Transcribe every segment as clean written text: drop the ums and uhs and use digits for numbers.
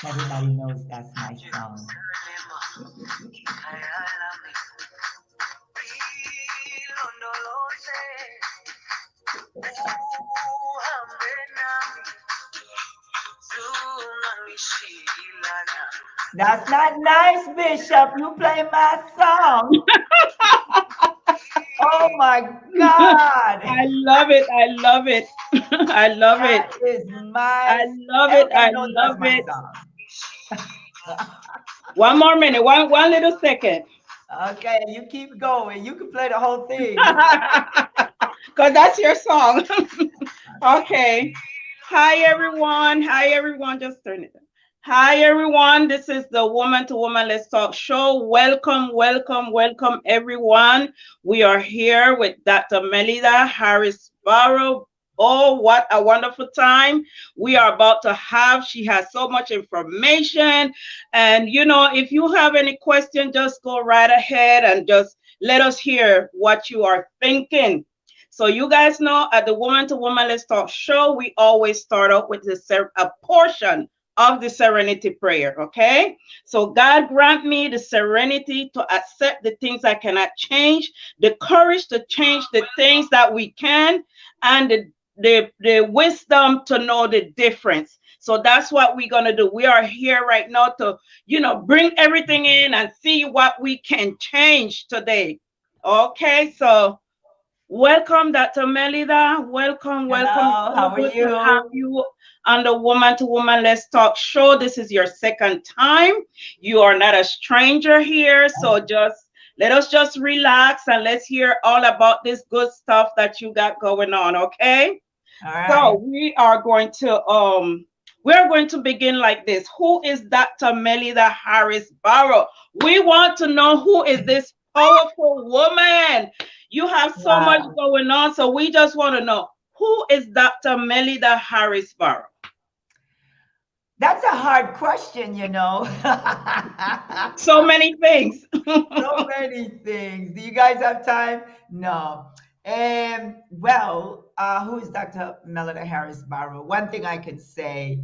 Everybody knows that's my song. That's not nice, Bishop. You play my song. Oh my God. I love it. I love it. I love it. That is I my, love it. everybody I knows love that's my it. song. One more minute. One little second. Okay, you keep going. You can play the whole thing. Because that's your song. Okay. Hi, everyone. Hi, everyone. Just turn it. Hi, everyone. This is the Woman to Woman Let's Talk show. Welcome, welcome, welcome, everyone. We are here with Dr. Melida Harris-Barrow. Oh, what a wonderful time we are about to have. She has so much information. And, if you have any question, just go right ahead and just let us hear what you are thinking. So you guys know at the Woman to Woman Let's Talk show, we always start out with a portion of the Serenity Prayer, okay? So God grant me the serenity to accept the things I cannot change, the courage to change the things that we can, and the wisdom to know the difference. So that's what we're going to do. We are here right now to, bring everything in and see what we can change today. Okay, so welcome, Dr. Melida. Welcome, welcome. It's Hello, so how are good to have you? you on the Woman to Woman Let's Talk show. This is your second time. You are not a stranger here, so just let us just relax and let's hear all about this good stuff that you got going on, okay? All So right. we're going to begin like this. Who is Dr. Melida Harris-Barrow? We want to know who is this powerful woman. You have so much Wow. going on, so we just want to know who is Dr. Melida Harris-Barrow? That's a hard question, you know. So many things. So many things. Do you guys have time? No. Well, who is Dr. Melida Harris-Barrow? One thing I can say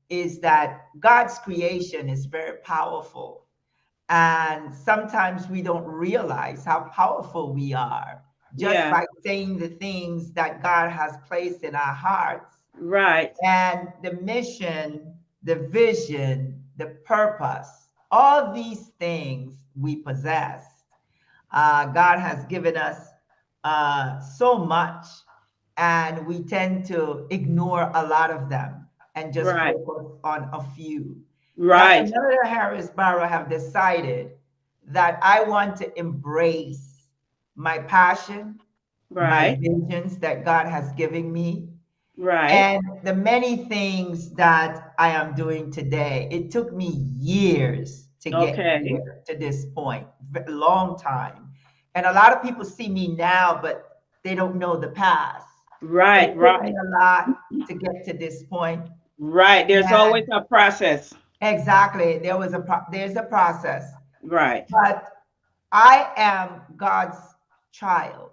is that God's creation is very powerful. And sometimes we don't realize how powerful we are just Yeah, by saying the things that God has placed in our hearts. right, And the mission, the vision, the purpose, all these things we possess. God has given us so much, and we tend to ignore a lot of them and just right, focus on a few. Dr. right, Melida Harris-Barrow have decided that I want to embrace my passion, my right, visions that God has given me, right. and the many things that I am doing today. It took me years to get Okay. here to this point, a long time. And a lot of people see me now, but they don't know the past. So it Right, took me right, a lot to get to this point. right. There's always And a process. exactly, there's a process. Right. But I am God's child.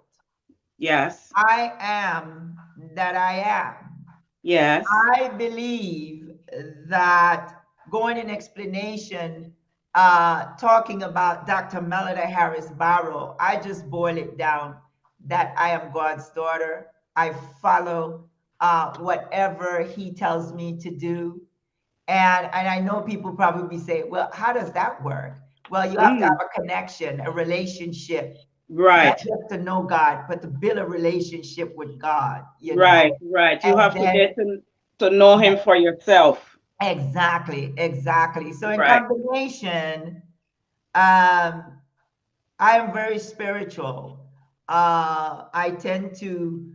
Yes. I am that I am. Yes. I believe that going in explanation, talking about Dr. Melida Harris-Barrow, I just boil it down that I am God's daughter. I follow whatever He tells me to do. And I know people probably say, well, how does that work? Well, you have to have Mm, a connection, a relationship, not right. just to know God, but to build a relationship with God, you Right. know. Right. You And have to then get to know him for yourself. exactly, exactly. So in Right. combination, um, I am very spiritual. I tend to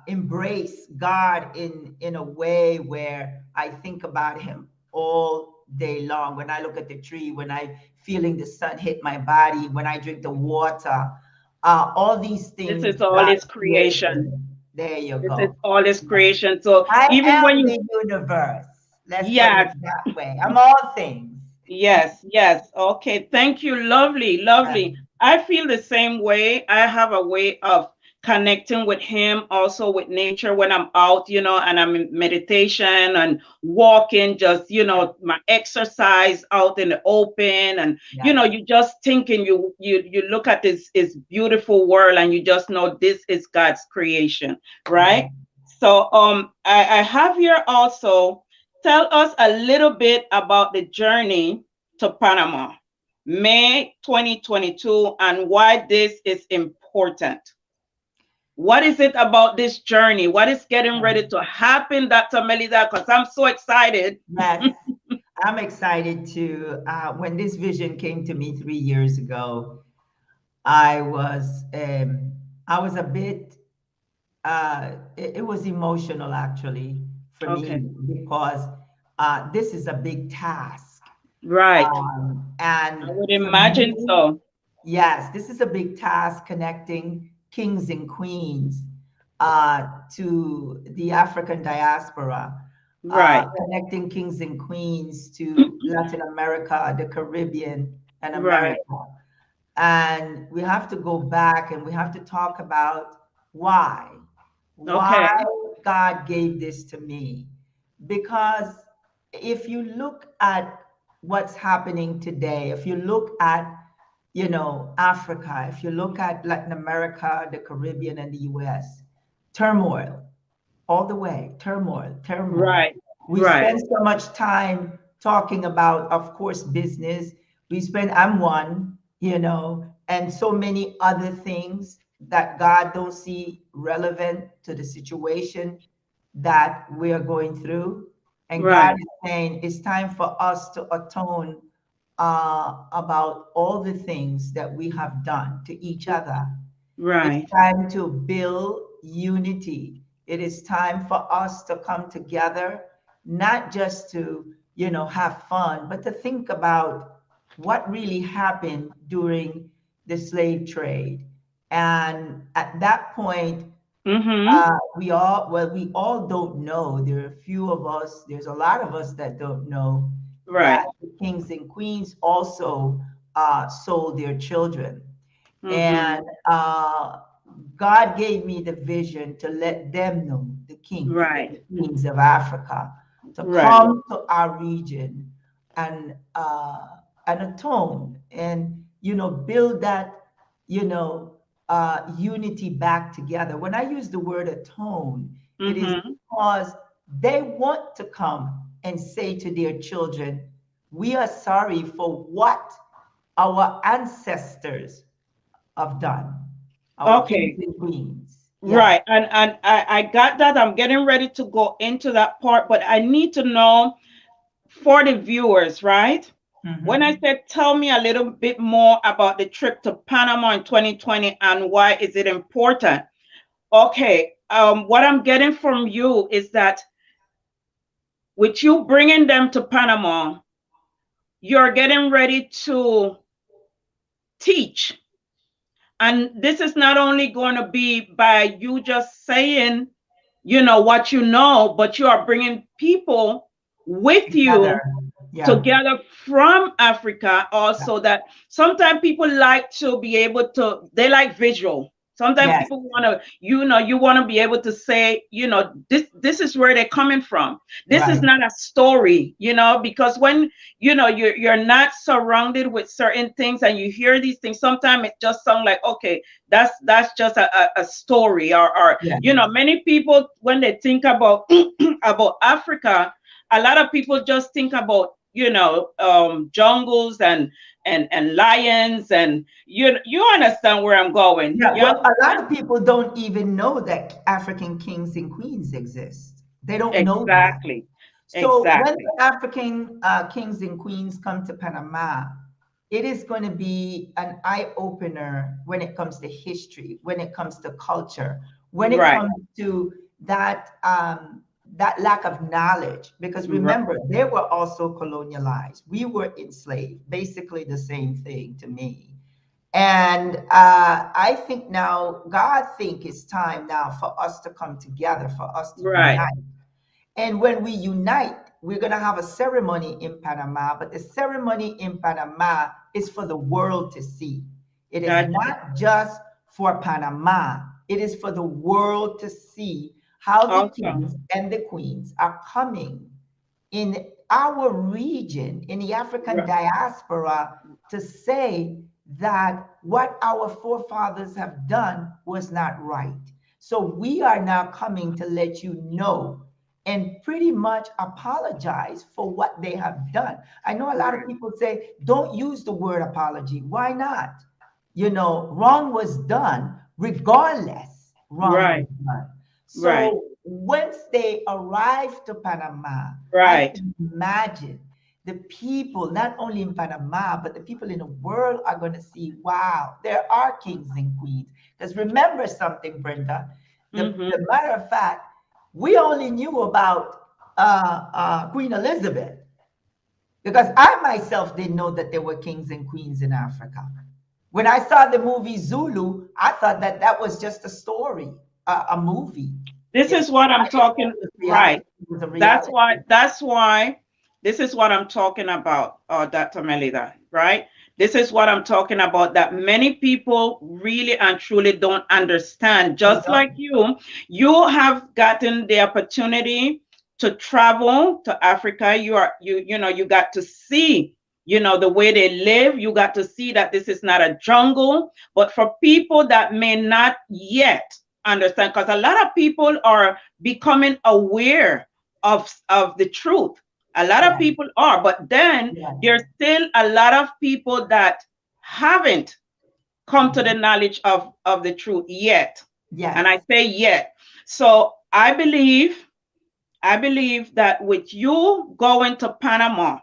embrace God in a way where I think about Him all day long. When I look at the tree, when I feeling the sun hit my body, when I drink the water, all these This things is all God his creation. created. There you This is go. all his creation. So I even when am you, the universe. Let's put it yes, that way. I'm all things. yes, yes. Okay. Thank you. Lovely, lovely. Um, I feel the same way. I have a way of connecting with him, also with nature when I'm out, and I'm in meditation and walking, just, my exercise out in the open. And, Yes. you just thinking, you look at this beautiful world and you just know this is God's creation, right? Yes. So I have here also, tell us a little bit about the journey to Panama, May 2022, and why this is important. What is it about this journey? What is getting ready to happen, Dr. Melida? Because I'm so excited. Yes. I'm excited too. When this vision came to me 3 years ago, I was a bit it was emotional actually for Okay. me because this is a big task. Right. And I would for me, imagine so. yes, this is a big task connecting kings and queens to the African diaspora, Right. connecting kings and queens to Latin America, the Caribbean, and Right. America. And we have to go back and we have to talk about why. Why Okay. God gave this to me. Because if you look at what's happening today, if you look at, Africa, if you look at Latin America, the Caribbean, and the US, turmoil, all the way, turmoil, turmoil. Right. We Right. spend so much time talking about, of course, business. I'm one, and so many other things that God don't see relevant to the situation that we are going through. And God Right. is saying it's time for us to atone about all the things that we have done to each other. It's Right. time to build unity. It is time for us to come together, not just to, have fun, but to think about what really happened during the slave trade. And at that point, Mm-hmm. we all don't know. There are a few of us, there's a lot of us that don't know that Right. the kings and queens also sold their children. Mm-hmm. And God gave me the vision to let them know, the kings and Right. the queens of Africa, to Right. come to our region and atone and build that unity back together. When I use the word atone, it is Mm-hmm. because they want to come and say to their children, "We are sorry for what our ancestors have done, our kings Okay. and queens." Yes. Right. And I got that. I'm getting ready to go into that part, but I need to know for the viewers, right? When I Mhm. said, tell me a little bit more about the trip to Panama in 2020 and why is it important? Okay. What I'm getting from you is that with you bringing them to Panama, you're getting ready to teach. And this is not only going to be by you just saying, what you know, but you are bringing people with Together. you Yeah. together from Africa also, that sometimes people like to be able to, they like visual. Sometimes Yes. people want to, you want to be able to say, this is where they're coming from. This is Right. not a story, because when, you're not surrounded with certain things and you hear these things, sometimes it just sounds like, okay, that's just a story or, Yeah. many people, when they think about, about Africa, a lot of people just think about jungles and lions, and you understand where I'm going. Yeah. You Well, a lot understand? of people don't even know that African kings and queens exist. They don't know that. Exactly. So when Exactly. the African kings and queens come to Panama, it is going to be an eye opener when it comes to history, when it comes to culture, when it Right. comes to that lack of knowledge. Because Right. remember, they were also colonialized. We were enslaved, basically the same thing to me. And I think now God think it's time now for us to come together, for us to Right. unite. And when we unite, we're going to have a ceremony in Panama, but the ceremony in Panama is for the world to see. It is Gotcha. not just for Panama. It is for the world to see how the Awesome. kings and the queens are coming in our region, in the African diaspora, to say that what our forefathers have done was not right. So we are now coming to let you know and pretty much apologize for what they have done. I know a lot of people say, don't use the word apology. Why not? You know, wrong was done, regardless, wrong was done. So once they arrive to Panama, I can imagine the people, not only in Panama, but the people in the world are going to see, wow, there are kings and queens. Because remember something, Brenda, the matter of fact, we only knew about Queen Elizabeth because I myself didn't know that there were kings and queens in Africa. When I saw the movie Zulu, I thought that that was just a story, a movie. This is what I'm talking, right? That's why this is what I'm talking about, Dr. Melida, right? This is what I'm talking about, that many people really and truly don't understand. Just like you have gotten the opportunity to travel to Africa. You know, you got to see, you know, the way they live. You got to see that this is not a jungle. But for people that may not yet understand, because a lot of people are becoming aware of the truth. A lot of people are, but then there's still a lot of people that haven't come to the knowledge of the truth yet. And I say yet. So I believe that with you going to Panama,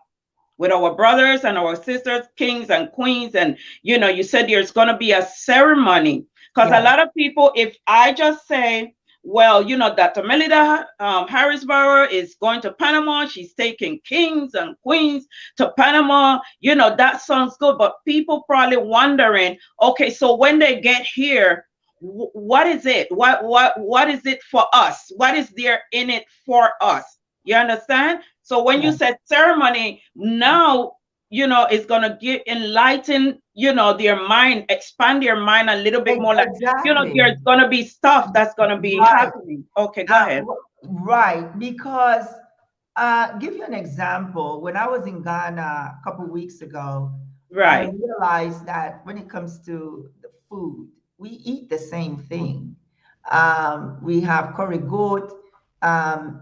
with our brothers and our sisters, kings and queens, and you know, you said there's going to be a ceremony, because a lot of people, if I just say, well, you know, Dr. Melida Harris-Barrow is going to Panama, she's taking kings and queens to Panama, you know, that sounds good, but people probably wondering, okay, so when they get here, what is it? What is it for us? What is there in it for us? You understand? So when you said ceremony, now, you know, it's going to enlighten, you know, their mind, expand their mind a little bit more. Like, you know, there's going to be stuff that's going to be happening. Okay, go ahead. Right, because give you an example. When I was in Ghana a couple of weeks ago, I realized that when it comes to the food, we eat the same thing. We have curry goat.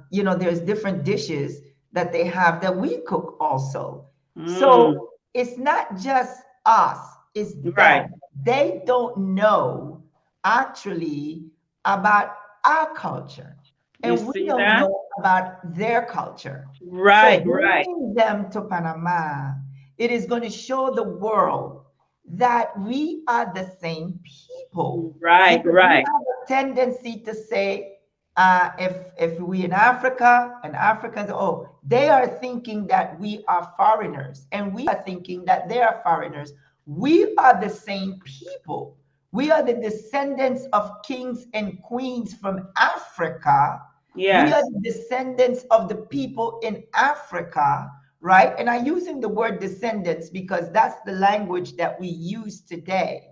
You know, there's different dishes that they have that we cook also. So it's not just us, it's them. They don't know actually about our culture. And we don't know about their culture. So bringing them to Panama, it is going to show the world that we are the same people. We have a tendency to say, if we in Africa and Africans, oh, they are thinking that we are foreigners, and we are thinking that they are foreigners. We are the same people. We are the descendants of kings and queens from Africa. We are the descendants of the people in Africa, right? And I'm using the word descendants because that's the language that we use today.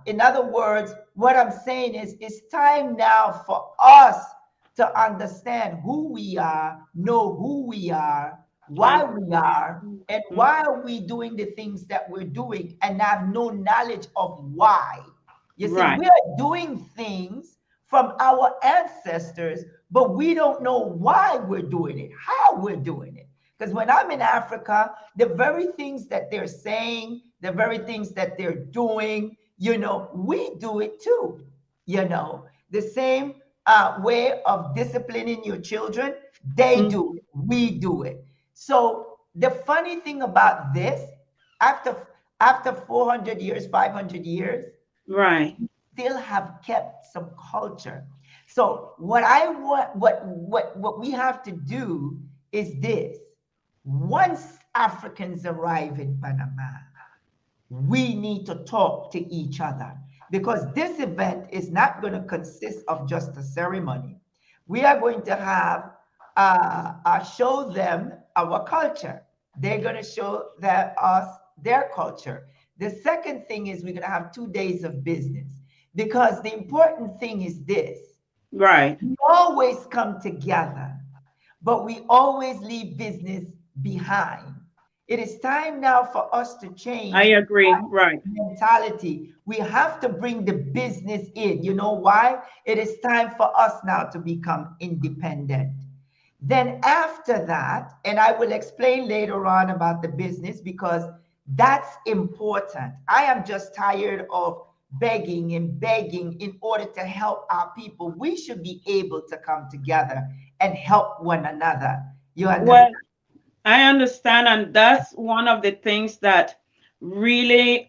In other words, what I'm saying is it's time now for us to understand who we are, know who we are, why we are, and why are we doing the things that we're doing and have no knowledge of why. You see, we are doing things from our ancestors, but we don't know why we're doing it, how we're doing it. Because when I'm in Africa, the very things that they're saying, the very things that they're doing, you know, we do it too. You know, the same way of disciplining your children, they do it, we do it. So the funny thing about this, after 400 years, 500 years, we still have kept some culture. So what I want, what we have to do is this. Once Africans arrive in Panama, we need to talk to each other, because this event is not going to consist of just a ceremony. We are going to have show them our culture. They're going to show us their culture. The second thing is we're going to have 2 days of business. because the important thing is this. Right. We always come together, but we always leave business behind. It is time now for us to I change agree. Right. mentality. We have to bring the business in. You know why? It is time for us now to become independent. Then after that, and I will explain later on about the business because that's important. I am just tired of begging and begging in order to help our people. We should be able to come together and help one another. You understand? Well, I understand, and that's one of the things that really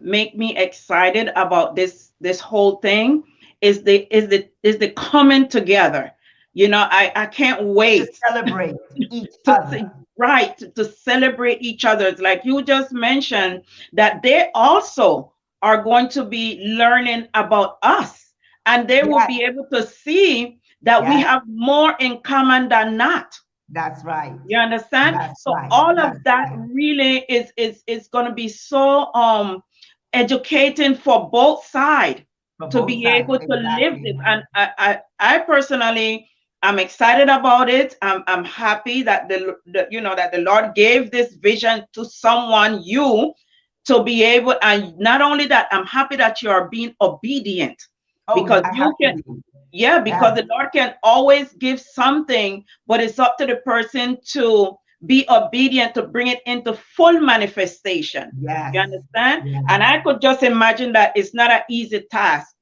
make me excited about this whole thing is the coming together. I can't To wait celebrate each to other. see, right, to celebrate each other's, like you just mentioned, that they also are going to be learning about us, and they will Yes, be able to see that we yes, have more in common than not. that's right. You understand? That's So right. all That's of that right. really is going to be so educating for both sides For to both be sides. able to live Exactly. this. And I personally, I'm excited about it. I'm happy that that the Lord gave this vision to someone, you, to be able. And not only that, I'm happy that you are being obedient, Oh, because I have you to can. be. Yeah, Yes, because the Lord can always give something, but it's up to the person to be obedient to bring it into full manifestation. yes, You understand? yes. And I could just imagine that it's not an easy task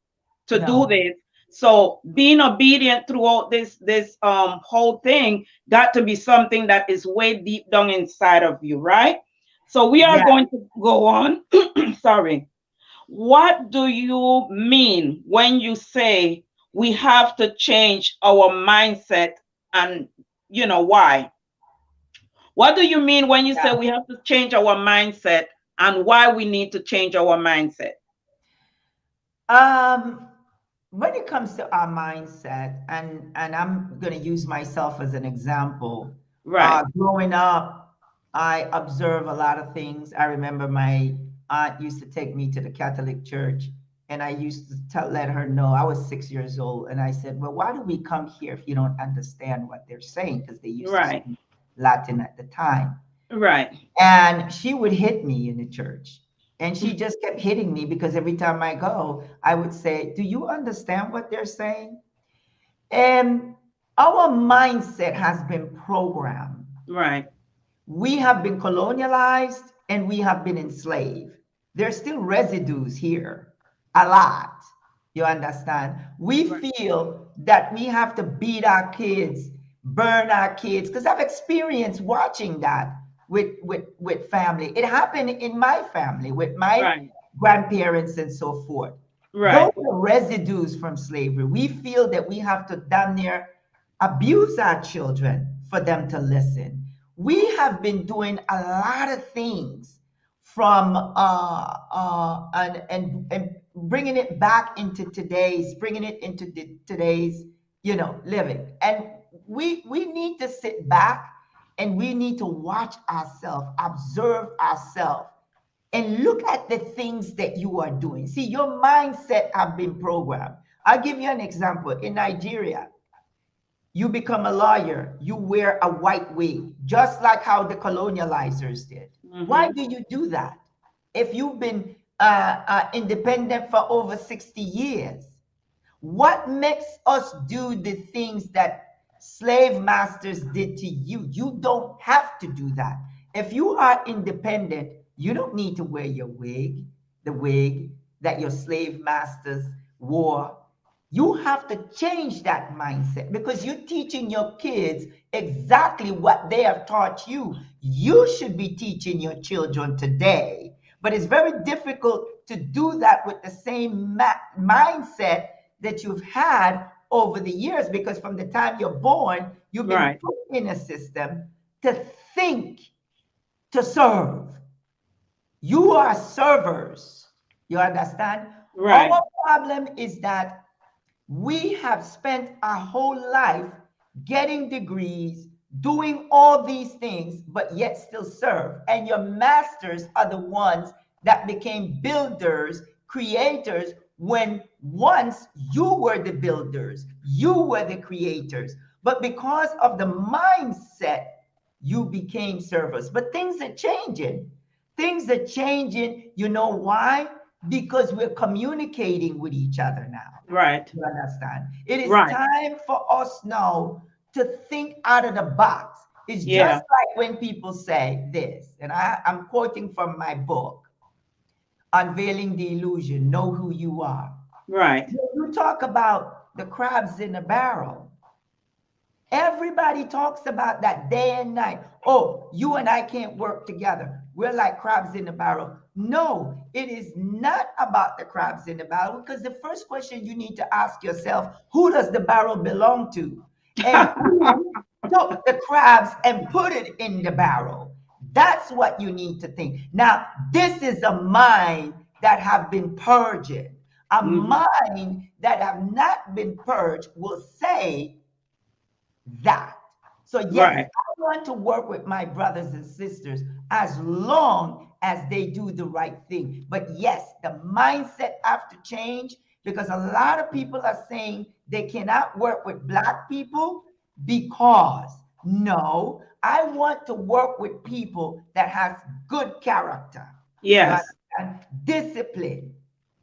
to do No. this. So being obedient throughout this whole thing got to be something that is way deep down inside of you, right? So we are Yeah. going to go on. Sorry. What do you mean when you say we have to change our mindset, and why? What do you mean when you say we have to change our mindset, and why we need to change our mindset? Um, when it comes to our mindset, and I'm going to use myself as an example. Right. Growing up, I observe a lot of things. I remember my aunt used to take me to the Catholic Church, and I used to let her know I was 6 years old, and I said, "Well, why do we come here if you don't understand what they're saying?" Because they used to Right. speak Latin at the time. Right. And she would hit me in the church. And she just kept hitting me because every time I go, I would say, "Do you understand what they're saying?" And our mindset has been programmed. Right. We have been colonialized and we have been enslaved. There's still residues here, a lot. You understand? We Right. feel that we have to beat our kids, burn our kids, because I've experienced watching that with family. It happened in my family with my Right. grandparents and so forth. Those Right. are residues from slavery. We feel that we have to damn near abuse our children for them to listen. We have been doing a lot of things from and bringing it back into bringing it into today's living. And we need to sit back and we need to watch ourselves, observe ourselves, and look at the things that you are doing. See, your mindset have been programmed. I'll give you an example. In Nigeria, you become a lawyer, you wear a white wig, just like how the colonializers did. Why Mm-hmm. do you do that? If you've been independent for over 60 years, what makes us do the things that slave masters did to you? You don't have to do that. If you are independent, you don't need to wear your wig, the wig that your slave masters wore. You have to change that mindset because you're teaching your kids exactly what they have taught you. You should be teaching your children today. But it's very difficult to do that with the same mindset that you've had over the years because from the time you're born, you've been Right. put in a system to think, to serve. You are servers. You understand? Right. Our problem is that we have spent our whole life getting degrees, doing all these things, but yet still serve. And your masters are the ones that became builders, creators when once you were the builders, you were the creators, but because of the mindset, you became servers. But things are changing. Things are changing. You know why? Because we're communicating with each other now. Right. You understand? It is Right. time for us now to think out of the box. It's Yeah. just like when people say this, and I'm quoting from my book, Unveiling the Illusion, Know Who You Are. Right. When you talk about the crabs in the barrel, everybody talks about that day and night. Oh, you and I can't work together. We're like crabs in the barrel. No, it is not about the crabs in the barrel, because the first question you need to ask yourself, who does the barrel belong to? And who took the crabs and put it in the barrel? That's what you need to think. Now, this is a mind that have been purged. A mind that have not been purged will say that. So yes, Right. I want to work with my brothers and sisters as long as they do the right thing. But yes, the mindset have to change, because a lot of people are saying they cannot work with Black people because, no, I want to work with people that has good character. You Yes. understand? Discipline,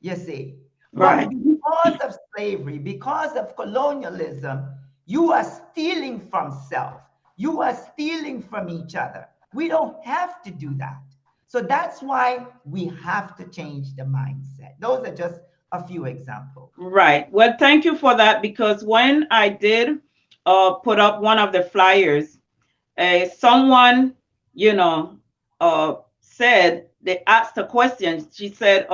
you see. But Right. because of slavery, because of colonialism, you are stealing from self. You are stealing from each other. We don't have to do that. So that's why we have to change the mindset. Those are just a few examples. Right. Well, thank you for that, because when I did put up one of the flyers, someone, you know, said, they asked a question. She said,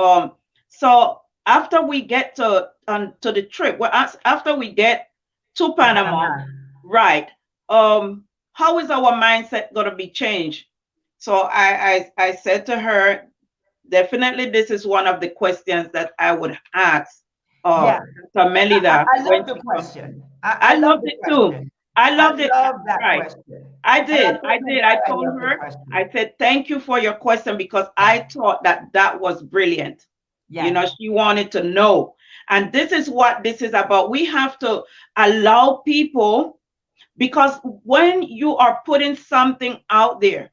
so after we get to the trip, well, after we get to To Panama, Panama. right? How is our mindset going to be changed? So I said to her, definitely, this is one of the questions that I would ask Yeah, Dr. Melida I when love the she comes. question. I I love loved the it too. question. I I loved it. love that Right. question. I And I'll did. tell I you did. why I I told love the her, question. I said, thank you for your question, because I Yes, thought that that was brilliant. You yes, know, she wanted to know. And this is what this is about. We have to allow people, because when you are putting something out there,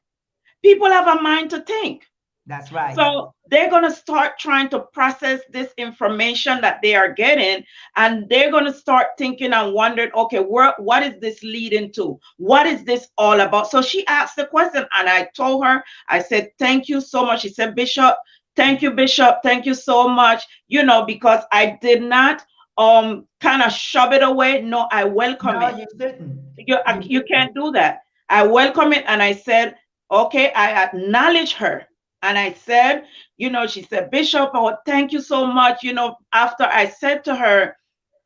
people have a mind to think. that's right. So they're going to start trying to process this information that they are getting, and they're going to start thinking and wondering, okay, what is this leading to? What is this all about? So she asked the question, and I told her, I said, thank you so much. She said, Bishop, thank you, Bishop. Thank you so much. You know, because I did not kind of shove it away. No, I welcome No, it. you shouldn't. You You you shouldn't. can't do that. I welcome it, and I said, okay, I acknowledge her. And I said, you know, she said, Bishop, oh, thank you so much. You know, after I said to her,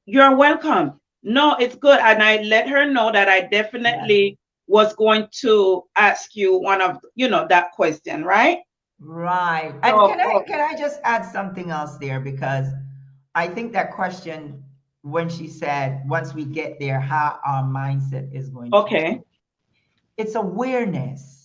you're welcome. No, it's good. And I let her know that I Yes. definitely was going to ask you one of, that question, right? Right. And So, can I just add something else there? Because I think that question, when she said, once we get there, how our mindset is going to okay, change. It's awareness.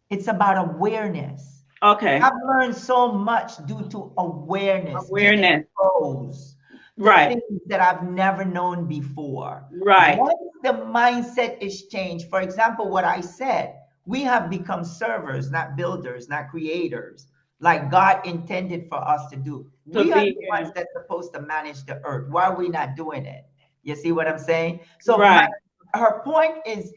It's about awareness. okay. I've learned so much due to awareness, being Awareness. exposed to Right, things that I've never known before. right. Once the mindset is changed, for example, what I said, we have become servers, not builders, not creators, like God intended for us to do. To We are be the ones here. that's supposed to manage the earth. Why are we not doing it? You see what I'm saying? So Right. her point is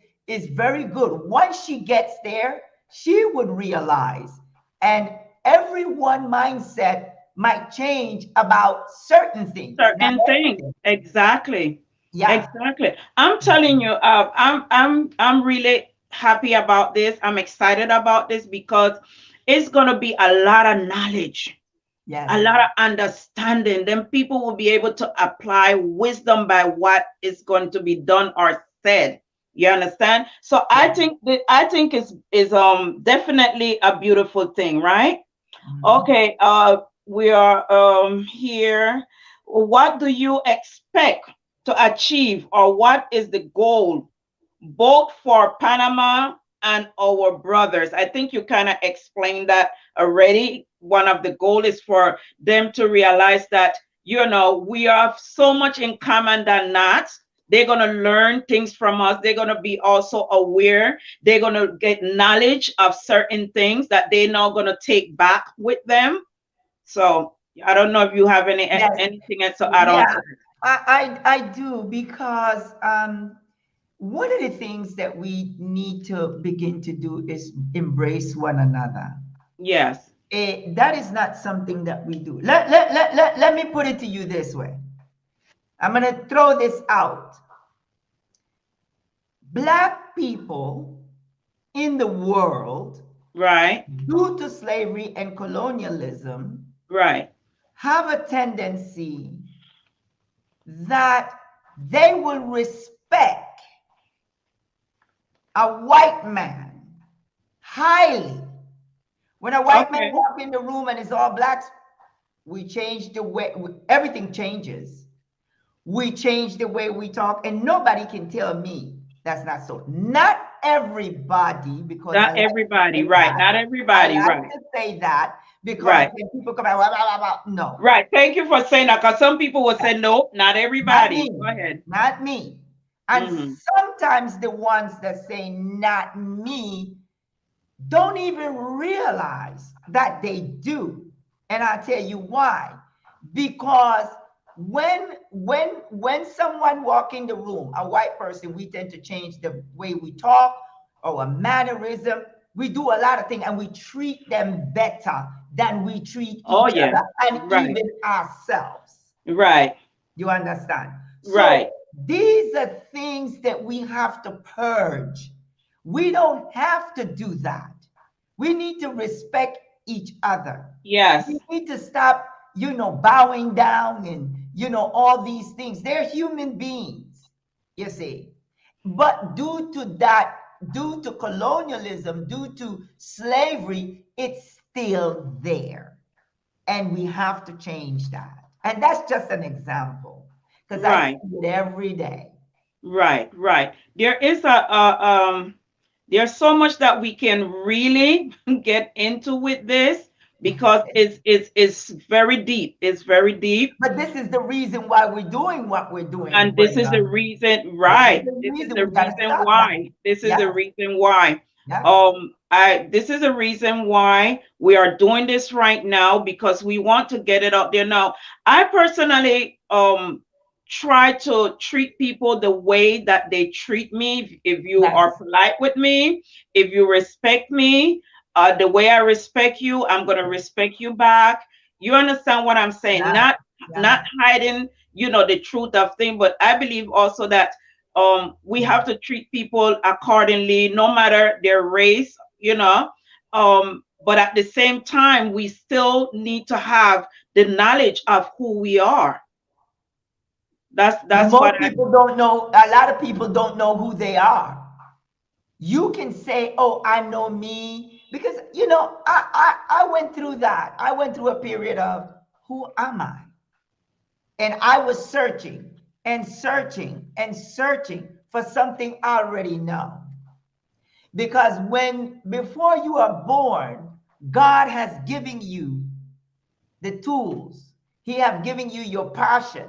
very good. Once she gets there, she would realize, and everyone mindset might change about certain things, not Certain things. everything. Exactly. Yeah. Exactly. I'm telling you, I'm really happy about this. I'm excited about this, because it's gonna be a lot of knowledge, Yes. a lot of understanding. Then people will be able to apply wisdom by what is going to be done or said. You understand? So I Yes. think that is definitely a beautiful thing, right? Mhm. Okay, we are here. What do you expect to achieve, or what is the goal, both for Panama? and our brothers. I think you kind of explained that already. One of the goals is for them to realize that, we have so much in common than not. They're going to learn things from us. They're going to be also aware. They're going to get knowledge of certain things that they're now going to take back with them. So I don't know if you have Yes. anything else to add on Yeah, to it. I do, because one of the things that we need to begin to do is embrace one another. Yes. That is not something that we do. Let me put it to you this way. I'm going to throw this out. Black people in the world, Right. due to slavery and colonialism, Right. have a tendency that they will respect a white man highly. When a white man Okay. walk in the room and it's all blacks, we change the way, everything changes. We change the way we talk, and nobody can tell me that's not so. Not everybody, because I Not like to everybody. say Right. that. Not I everybody. like Right. to say that because Right. when people come out, blah, blah, blah, blah, no, Right. Thank you for saying that, because some people will say, nope, not not everybody. Go me, ahead. not me. And Hmm. sometimes the ones that say not me don't even realize that they do. And I'll tell you why. Because when someone walk in the room, a white person, we tend to change the way we talk or a mannerism. We do a lot of things and we treat them better than we treat Oh, each yeah. other and Right. even ourselves. Right. You understand? So Right. these are things that we have to purge. We don't have to do that. We need to respect each other. Yes. We need to stop, bowing down and, all these things. They're human beings, you see. But due to that, due to colonialism, due to slavery, it's still there. And we have to change that. And that's just an example because I Right. see it every day. Right. Right. There is there's so much that we can really get into with this, because it's very deep. It's very deep. But this is the reason why we're doing what we're doing, And this is the Brenda. reason, This is right? the This is reason the we got to reason stop that. why. This is the Yes, reason why. yes. This is the reason why we are doing this right now, because we want to get it out there now. I personally try to treat people the way that they treat me. If you are Yes. polite with me, if you respect me, the way I respect you, I'm gonna respect you back. You understand what I'm saying? Yeah. Not Yeah. hiding, the truth of things. But I believe also that we have to treat people accordingly, no matter their race, but at the same time, we still need to have the knowledge of who we are. But That's what most I. people don't know, a lot of people don't know who they are. You can say, oh, I know me, because, I went through that. I went through a period of who am I? And I was searching and searching and searching for something I already know. Because before you are born, God has given you the tools. He have given you your passion.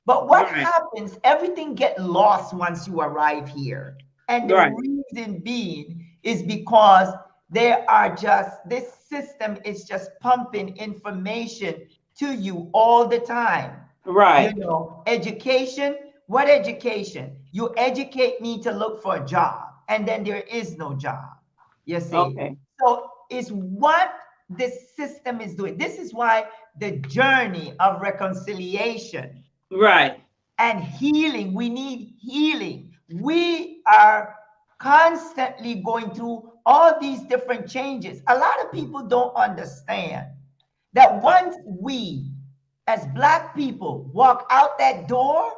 But what Right. happens, everything get lost once you arrive here. And the Right. reason being is because this system is just pumping information to you all the time. Right. Education, what education? You educate me to look for a job, and then there is no job. You see? Okay. So it's what this system is doing. This is why the journey of reconciliation Right. and healing, we need healing. We are constantly going through all these different changes. A lot of people don't understand that once we, as Black people, walk out that door,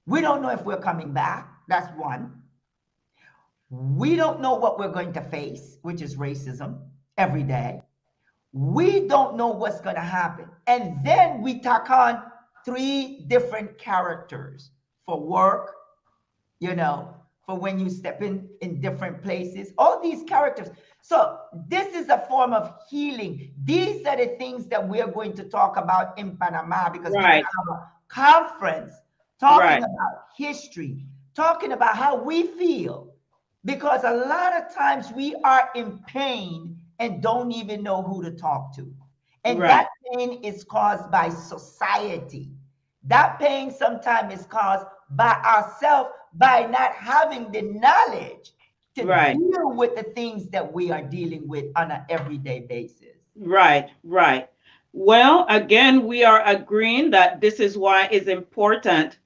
we don't know if we're coming back. That's one. We don't know what we're going to face, which is racism every day. We don't know what's going to happen. And then we tack on three different characters for work, you know, for when you step in different places, all these characters. So this is a form of healing. These are the things that we're going to talk about in Panama, because we're going to have a conference talking about history, talking about how we feel, because a lot of times we are in pain and don't even know who to talk to. And that pain is caused by society. That pain sometimes is caused by ourselves, by not having the knowledge to deal with the things that we are dealing with on an everyday basis. Right. Well, again, we are agreeing that this is why it's important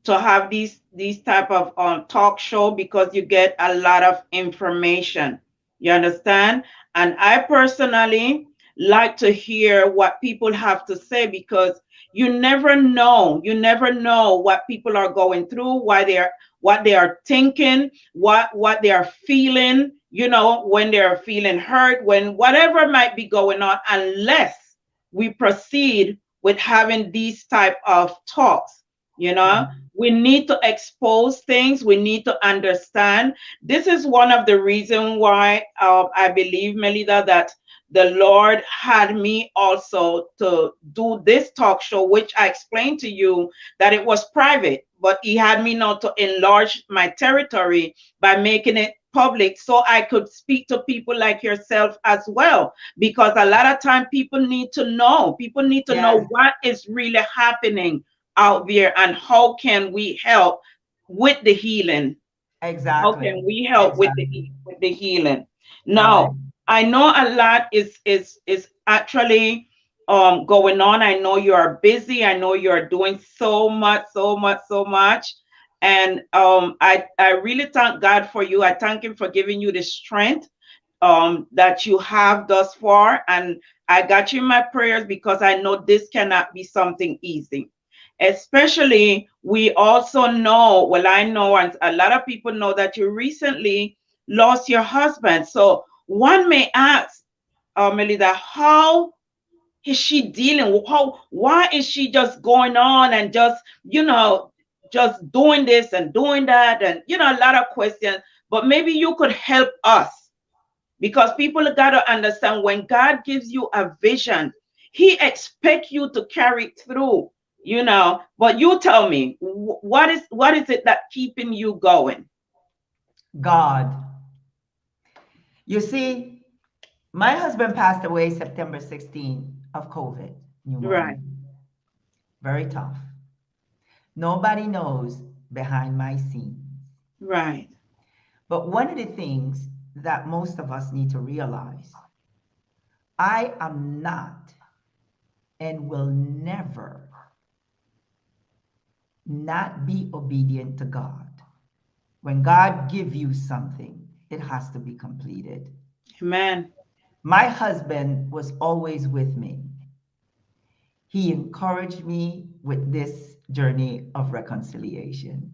to have these type of talk show, because you get a lot of information. You understand? And I personally like to hear what people have to say, because you never know what people are going through, what they are thinking, what they are feeling, when they're feeling hurt, when whatever might be going on, unless we proceed with having these type of talks. We need to expose things. We need to understand. This is one of the reasons why I believe, Melida, that the Lord had me also to do this talk show, which I explained to you that it was private, but he had me now to enlarge my territory by making it public, so I could speak to people like yourself as well, because a lot of time people need to know what is really happening out there, and how can we help with the healing. Exactly. How can we help with the healing? Now, I know a lot is actually going on. I know you are busy. I know you are doing so much. And I really thank God for you. I thank him for giving you the strength that you have thus far. And I got you in my prayers, because I know this cannot be something easy. Especially, we also know, well, I know, and a lot of people know, that you recently lost your husband. So one may ask, Melida, how is she dealing? Why is she just going on and just doing this and doing that, and a lot of questions. But maybe you could help us, because people got to understand, when God gives you a vision, he expects you to carry it through. But you tell me, what is it that keeping you going? God. You see, my husband passed away September 16 of COVID pneumonia. Right. Very tough. Nobody knows behind my scenes. Right. But one of the things that most of us need to realize, I am not and will never not be obedient to God. When God gives you something, it has to be completed. Amen. My husband was always with me. He encouraged me with this journey of reconciliation.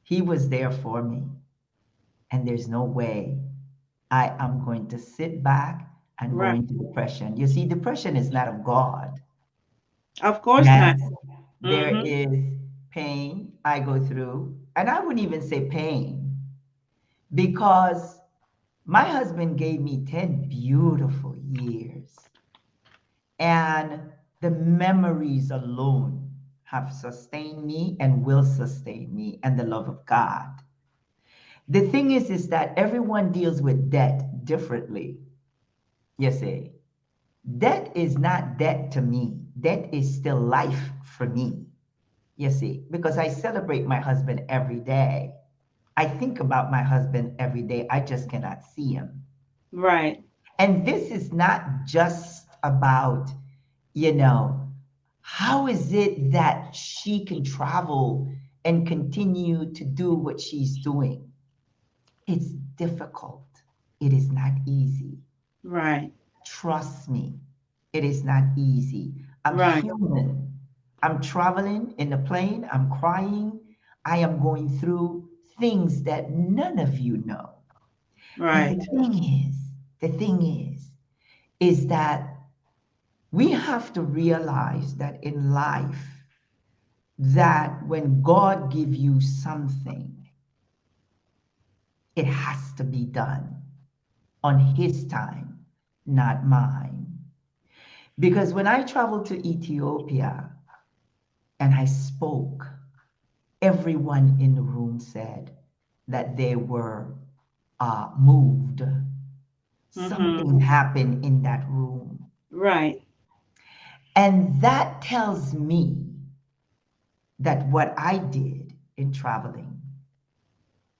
He was there for me. And there's no way I am going to sit back and go into depression. You see, depression is not of God. Of course Yes, not. there is pain I go through. And I wouldn't even say pain, because my husband gave me 10 beautiful years. And the memories alone have sustained me and will sustain me, and the love of God. The thing is that everyone deals with debt differently. You see, debt is not debt to me. Debt is still life for me. You see, because I celebrate my husband every day. I think about my husband every day. I just cannot see him. Right. And this is not just about, how is it that she can travel and continue to do what she's doing? It's difficult. It is not easy. Right. Trust me, it is not easy. I'm human. I'm traveling in the plane. I'm crying. I am going through things that none of you know. Right. The thing is that we have to realize that in life, that when God gives you something, It has to be done on his time, not mine. Because when I traveled to Ethiopia and I spoke, everyone in the room said that they were moved. Something happened in that room. Right. And that tells me that what I did in traveling,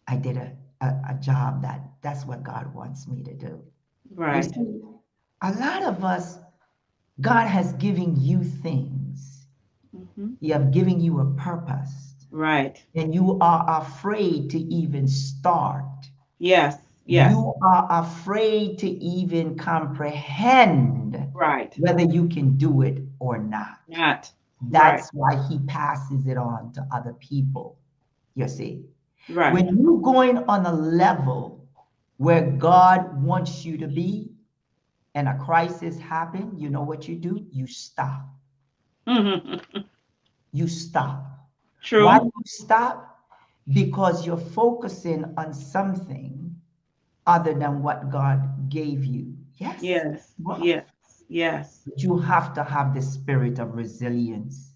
I did a job that's what God wants me to do. You Right. see, a lot of us, God has given you things. He have given you a purpose. Right. And you are afraid to even start. Yes. Yes. You are afraid to even comprehend Right. whether you can do it or not. Not. That's why he passes it on to other people. You see, Right. when you're going on a level where God wants you to be and a crisis happens, you know what you do? You stop. You stop. True. Why do you stop? Because you're focusing on something other than what God gave you. Yes. Yes. Well, Yes. Yes. you have to have the spirit of resilience.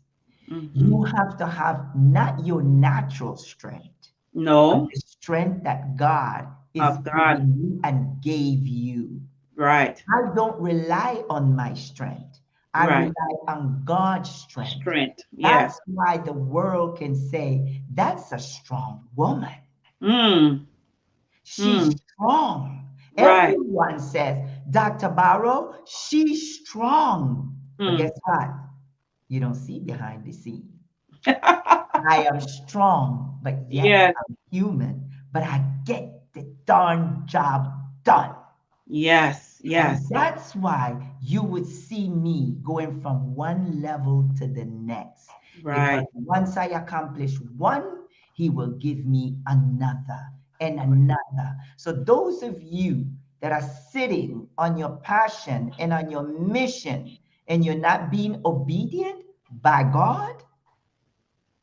Mhm. You have to have not your natural strength, but No. the strength that God is Of God. giving you and gave you. Right. I don't rely on my strength. I Right. rely on God's strength. Strength. Yes. That's why the world can say, that's a strong woman. Mm. She's strong. Right. Everyone says, Dr. Barrow, she's strong. But guess what? You don't see behind the scene. I am strong, but yet Yes. I'm human. But I get the darn job done. Yes. And Yes. that's why you would see me going from one level to the next. Because Right. once I accomplish one, he will give me another and another. So those of you that are sitting on your passion and on your mission and you're not being obedient by God,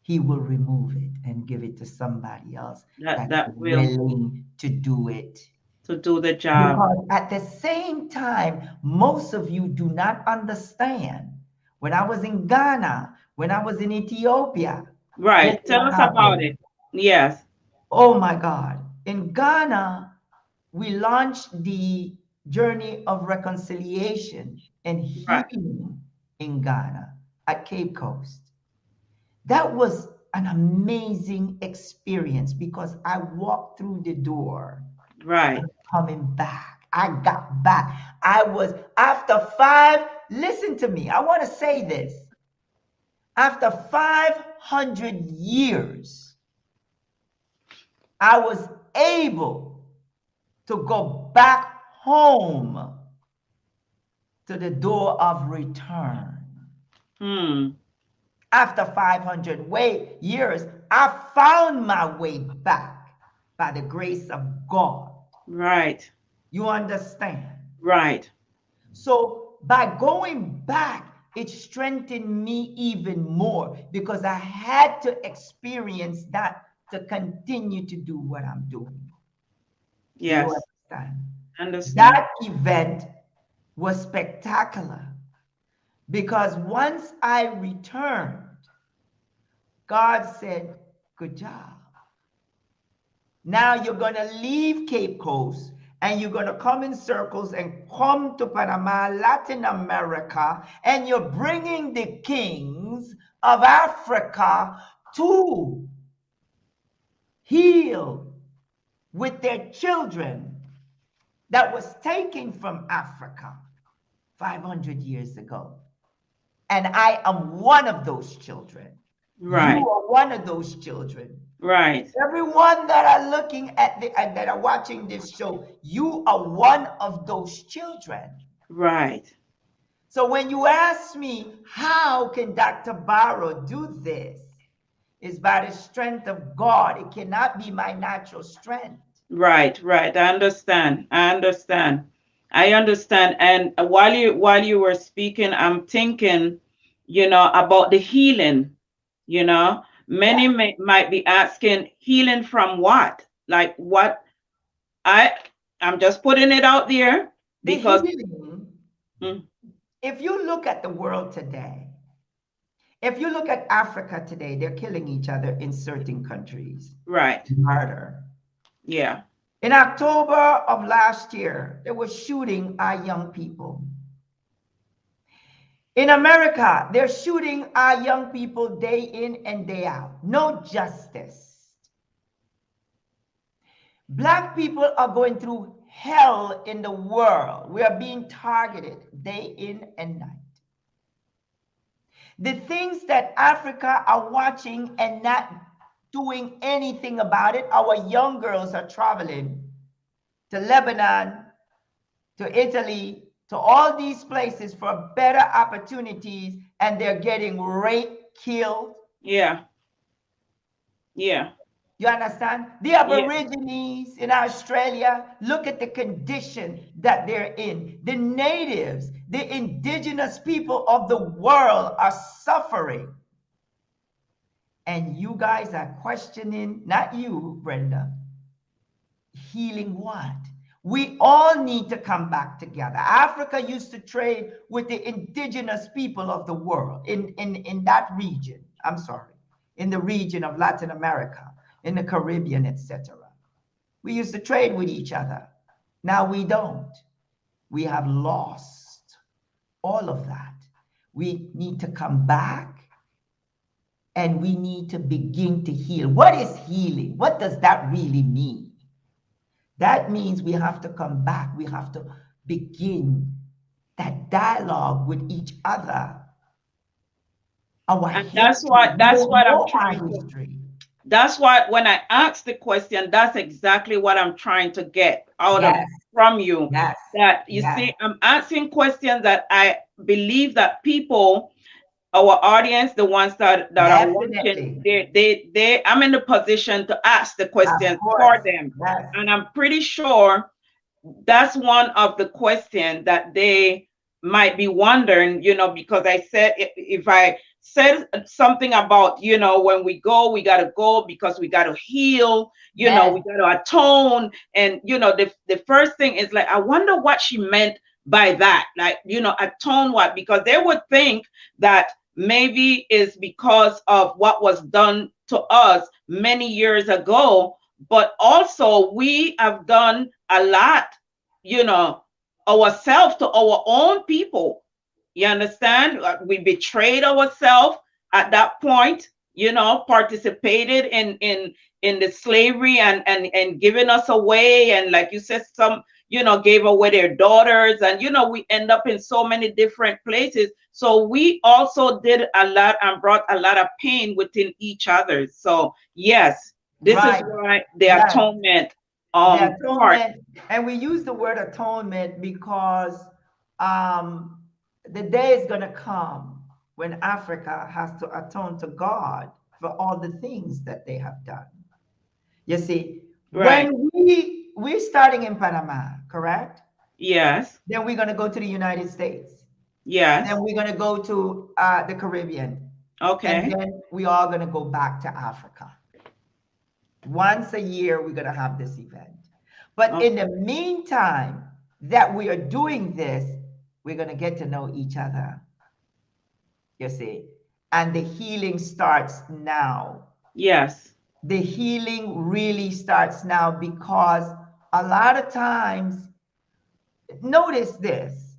he will remove it and give it to somebody else that's That will willing to do it. to do the job. Because at the same time, most of you do not understand. When I was in Ghana, when I was in Ethiopia, guess Right. Tell what us about happened? it. Yes. Oh my God. In Ghana, we launched the journey of reconciliation and Right. healing in Ghana at Cape Coast. That was an amazing experience because I walked through the door. Right. I'm coming back. I got back. I was, after five, listen to me. I want to say this. After 500 years, I was able to go back home to the door of return. After 500 years, I found my way back by the grace of God. Right. You understand? Right. So by going back, it strengthened me even more because I had to experience that to continue to do what I'm doing. Do you Yes. understand? Understand. That event was spectacular because once I returned, God said, good job. Now you're going to leave Cape Coast and you're going to come in circles and come to Panama, Latin America, and you're bringing the kings of Africa to heal with their children that was taken from Africa 500 years ago. And I am one of those children. Right. You are one of those children. Right. Everyone that are looking at that are watching this show, you are one of those children. Right. So when you ask me, how can Dr. Barrow do this? It's by the strength of God. It cannot be my natural strength. Right. Right. I understand. I understand. I understand. And while you were speaking, I'm thinking, about the healing. Many might be asking, healing from what? Like what I'm just putting it out there The because healing, mm, if you look at the world today, if you look at Africa today, they're killing each other in certain countries. right. Murder. Yeah. In October of last year, they were shooting our young people. In America, they're shooting our young people day in and day out. No justice. Black people are going through hell in the world. We are being targeted day in and night. The things that Africa are watching and not doing anything about it, our young girls are traveling to Lebanon, to Italy, to all these places for better opportunities, and they're getting raped, killed. Yeah. Yeah. You understand? The Yeah. Aborigines in Australia, look at the condition that they're in. The natives, the indigenous people of the world are suffering. And you guys are questioning, not you, Brenda, healing what? We all need to come back together. Africa used to trade with the indigenous people of the world in that region. I'm sorry, in the region of Latin America, in the Caribbean, etc. We used to trade with each other. Now we don't. We have lost all of that. We need to come back and we need to begin to heal. What is healing? What does that really mean? That means we have to come back. We have to begin that dialogue with each other. And that's what I'm trying to. History. That's why when I ask the question, that's exactly what I'm trying to get out of Yes, from you. yes, That you yes. see, I'm asking questions that I believe that people, our audience, the ones that are watching, Definitely. I'm in the position to ask the Of questions for course. them. Yes. And I'm pretty sure that's one of the questions that they might be wondering, because I said if I said something about, when we go, we got to go because we got to heal, Yes. we got to atone. And, the first thing is like, I wonder what she meant by that. Like, atone what? Because they would think that maybe it's because of what was done to us many years ago, but also we have done a lot, ourselves to our own people. You understand? We betrayed ourselves at that point, participated in the slavery and giving us away. And like you said, some, gave away their daughters, and we end up in so many different places. So we also did a lot and brought a lot of pain within each other. So yes, this is Right. why the Yes. atonement The part. atonement, and we use the word atonement because the day is going to come when Africa has to atone to God for all the things that they have done. You see, Right. when we're starting in Panama, correct? Yes. Then we're going to go to the United States. Yes. Then we're going to go to the Caribbean. And Okay. then we are going to go back to Africa. Once a year, we're going to have this event. But Okay. in the meantime that we are doing this, we're going to get to know each other. You see, and the healing starts now. Yes. The healing really starts now because a lot of times, notice this,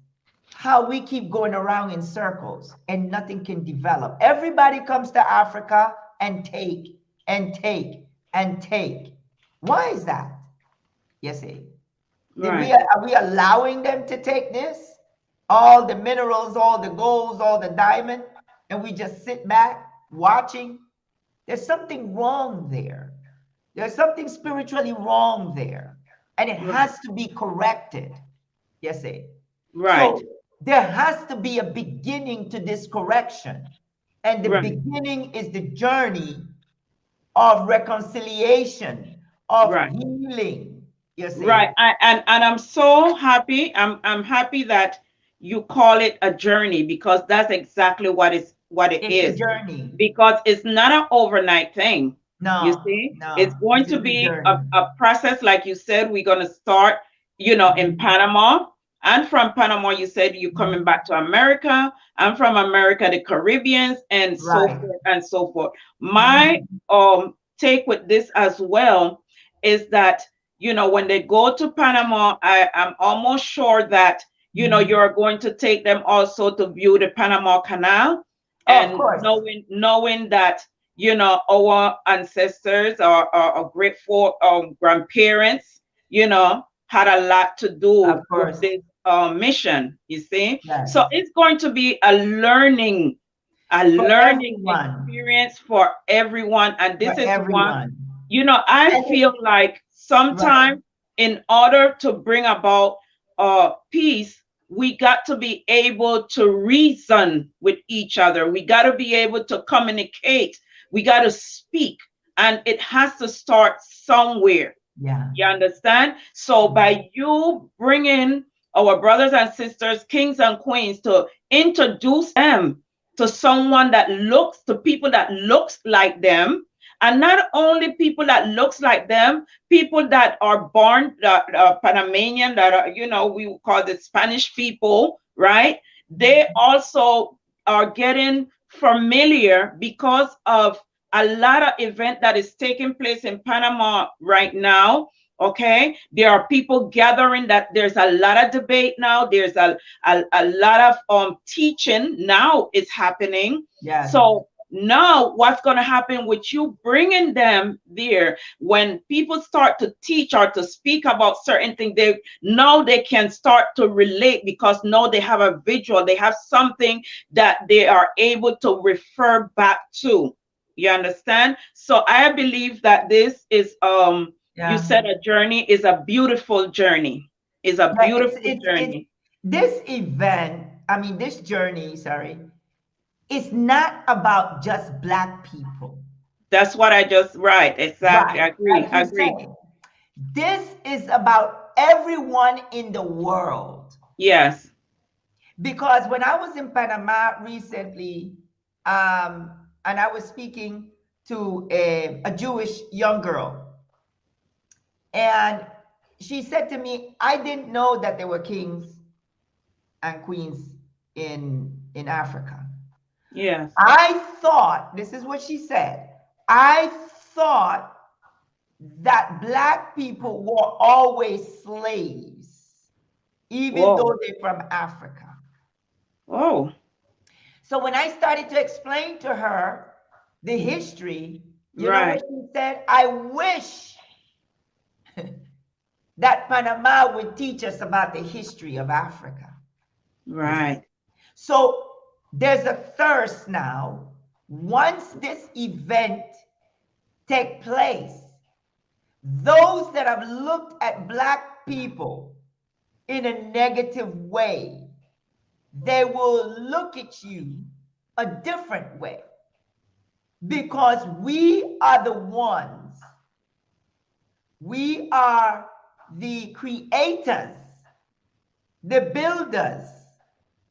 how we keep going around in circles and nothing can develop. Everybody comes to Africa and take and take and take. Why is that? You see, Right. are we allowing them to take this? All the minerals, all the golds, all the diamond, and we just sit back watching? There's something wrong there. There's something spiritually wrong there. And it Right. has to be corrected. You see. Right. So there has to be a beginning to this correction. And the Right. beginning is the journey of reconciliation, of Right. healing. You Right. see. And I'm so happy. I'm happy that you call it a journey, because that's exactly what it It's a is. journey. Because it's not an overnight thing. You No, see, it's no. going This to is a be journey. a process, like you said. We're going to start, in Panama. And from Panama, you said you're coming back to America. And from America, the Caribbeans, and so Right. forth and so forth. My take with this as well is that, when they go to Panama, I am almost sure that, you're going to take them also to view the Panama Canal, Oh, of and course. knowing that, our ancestors or great grandparents, had a lot to Of do with course. this mission, you see. Yes. So it's going to be a learning For everyone. experience for everyone. And For this is one, everyone. I And feel like right. sometimes in order to bring about peace, we got to be able to reason with each other. We got to be able to communicate. We got to speak. And it has to start somewhere. Yeah. You understand? So by you bringing our brothers and sisters, kings and queens, to introduce them to someone to people that looks like them, and not only people that looks like them, people that are born Panamanian, that are, we would call the Spanish people, right? They also are getting familiar because of a lot of event that is taking place in Panama right now. Okay, there are people gathering, that there's a lot of debate now, there's a lot of teaching now is happening. Yes. So now what's going to happen with you bringing them there, when people start to teach or to speak about certain things, they can start to relate, because now they have a visual, they have something that they are able to refer back to. You understand? So I believe that this is you said a journey is a beautiful journey. Is a Yeah, beautiful journey. this event, I mean, this journey, sorry, it's not about just Black people. That's what I just, right. Exactly. Right. I agree. Like I you're agree. saying. This is about everyone in the world. Yes. Because when I was in Panama recently, and I was speaking to a Jewish young girl, and she said to me, I didn't know that there were kings and queens in Africa. Yes. I thought, this is what she said, I thought that Black people were always slaves, even though Whoa. they're from Africa. Oh. So when I started to explain to her the history, you know what Right. she said? I wish that Panama would teach us about the history of Africa. Right. So there's a thirst now. Once this event take place, those that have looked at Black people in a negative way, they will look at you a different way, because we are the ones, we are the creators, the builders,